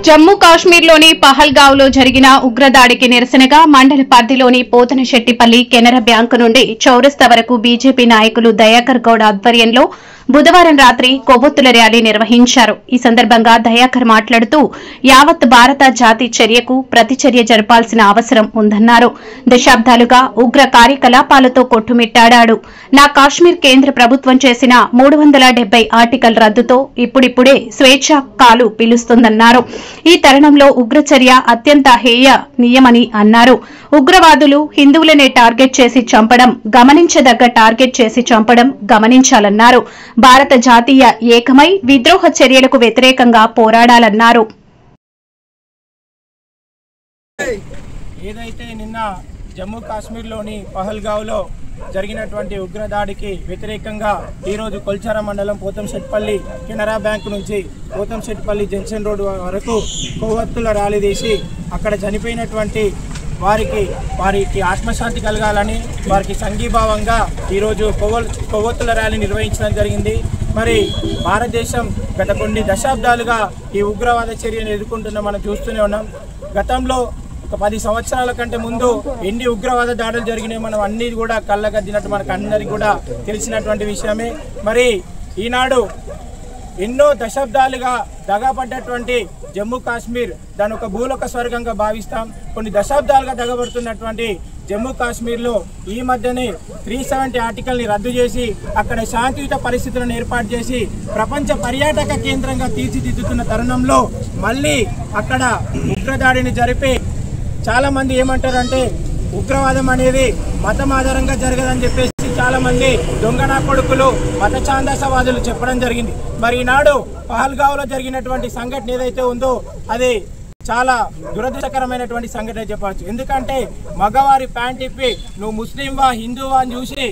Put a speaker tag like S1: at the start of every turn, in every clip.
S1: జమ్మూ కాశ్మీర్లోని పహల్గావ్లో జరిగిన ఉగ్రదాడికి నిరసనగా మండల పరిధిలోని పోతనశెట్టిపల్లి కెనరా బ్యాంకు నుండి చౌరస్తా వరకు బీజేపీ నాయకులు దయాకర్ గౌడ్ ఆధ్వర్యంలో బుధవారం రాత్రి కొవ్వొత్తుల ర్యాలీ నిర్వహించారు. ఈ సందర్భంగా దయాకర్ మాట్లాడుతూ యావత్ భారత జాతి చర్యకు ప్రతిచర్య జరపాల్సిన అవసరం ఉందన్నారు. దశాబ్దాలుగా ఉగ్ర కార్యకలాపాలతో కొట్టుమిట్టాడాడు. నా కాశ్మీర్ కేంద్ర ప్రభుత్వం చేసిన 370 ఆర్టికల్ రద్దుతో ఇప్పుడిప్పుడే స్వేచ్ఛ కాలు పిలుస్తుందన్నారు. ఈ తరుణంలో ఉగ్రచర్య అత్యంత హేయనీయమని అన్నారు. ఉగ్రవాదులు హిందువులనే టార్గెట్ చేసి చంపడం గమనించదగ్గ టార్గెట్ చేసి చంపడం గమనించాలన్నారు. భారత జాతీయ ఏకమై విద్రోహ చర్యలకు వ్యతిరేకంగా పోరాడాలన్నారు.
S2: ఏదైతే నిన్న జమ్మూ కాశ్మీర్లోని పహల్గావ్లో జరిగినటువంటి ఉగ్రదాడికి వ్యతిరేకంగా ఈరోజు కొల్చార మండలం పోతంశెట్టిపల్లి కెనరా బ్యాంకు నుంచి పోతంశెట్టిపల్లి జంక్షన్ రోడ్ వరకు కొవ్వొత్తుల ర్యాలీ తీసి అక్కడ చనిపోయినటువంటి వారికి ఆత్మశాంతి కలగాలని వారికి సంఘీభావంగా ఈరోజు కొవ్వొత్తుల ర్యాలీ నిర్వహించడం జరిగింది. మరి భారతదేశం గత కొన్ని దశాబ్దాలుగా ఈ ఉగ్రవాద చర్యను ఎదుర్కొంటున్న మనం చూస్తూనే ఉన్నాం. గతంలో ఒక 10 సంవత్సరాల కంటే ముందు ఎన్ని ఉగ్రవాద దాడులు జరిగినాయి మనం అన్నీ కూడా కళ్ళగద్దినట్టు మనకు అందరికీ కూడా తెలిసినటువంటి విషయమే. మరి ఈనాడు ఎన్నో దశాబ్దాలుగా దగాపడ్డటువంటి జమ్మూ కాశ్మీర్ దాని ఒక భూలోక స్వర్గంగా భావిస్తాం. కొన్ని దశాబ్దాలుగా దగబడుతున్నటువంటి జమ్మూ కాశ్మీర్లో ఈ మధ్యనే 370 ఆర్టికల్ని రద్దు చేసి అక్కడ శాంతియుత పరిస్థితులను ఏర్పాటు చేసి ప్రపంచ పర్యాటక కేంద్రంగా తీర్చిదిద్దుతున్న తరుణంలో మళ్ళీ అక్కడ ఉగ్రదాడిని జరిపి చాలా మంది ఏమంటారంటే ఉగ్రవాదం అనేది మతం ఆధారంగా జరగదని చెప్పేసి చాలా మంది దొంగనా కొడుకులు మత ఛాందసవాదులు చెప్పడం జరిగింది. మరి ఈనాడు పహల్గావ్లో జరిగినటువంటి సంఘటన ఏదైతే ఉందో అది చాలా దురదృష్టకరమైనటువంటి సంఘటన చెప్పవచ్చు. ఎందుకంటే మగవారి ప్యాంట్ ఇప్పి నువ్వు ముస్లింవా హిందువా అని చూసి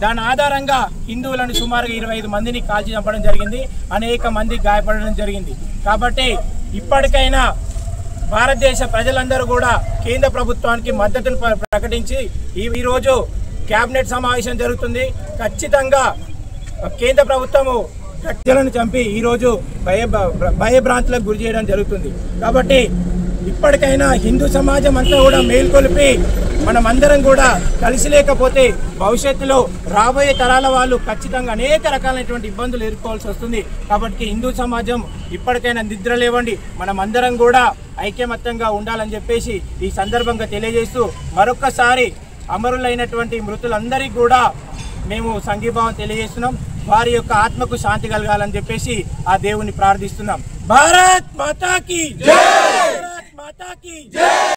S2: దాని ఆధారంగా హిందువులను సుమారుగా 25 మందిని కాల్చి చంపడం జరిగింది. అనేక మంది గాయపడడం జరిగింది. కాబట్టి ఇప్పటికైనా భారతదేశ ప్రజలందరూ కూడా కేంద్ర ప్రభుత్వానికి మద్దతును ప్రకటించి ఈరోజు కేబినెట్ సమావేశం జరుగుతుంది. ఖచ్చితంగా కేంద్ర ప్రభుత్వము ప్రజలను చంపి ఈరోజు భయభ్రాంతులకు గురి చేయడం జరుగుతుంది. కాబట్టి ఇప్పటికైనా హిందూ సమాజం అంతా కూడా మేల్కొలిపి మనం అందరం కూడా కలిసి లేకపోతే భవిష్యత్తులో రాబోయే తరాల వాళ్ళు ఖచ్చితంగా అనేక రకాలైనటువంటి ఇబ్బందులు ఎదుర్కోవాల్సి వస్తుంది. కాబట్టి హిందూ సమాజం ఇప్పటికైనా నిద్ర లేవండి, మనం అందరం కూడా ఐక్యమత్యంగా ఉండాలని చెప్పేసి ఈ సందర్భంగా తెలియజేస్తూ మరొక్కసారి అమరులైనటువంటి మృతులందరికీ కూడా మేము సంఘీభావం తెలియజేస్తున్నాం. వారి యొక్క ఆత్మకు శాంతి కలగాలని చెప్పేసి ఆ దేవుని ప్రార్థిస్తున్నాం. భారత్ మాతా కీ జై! భారత్ మాతా కీ జై!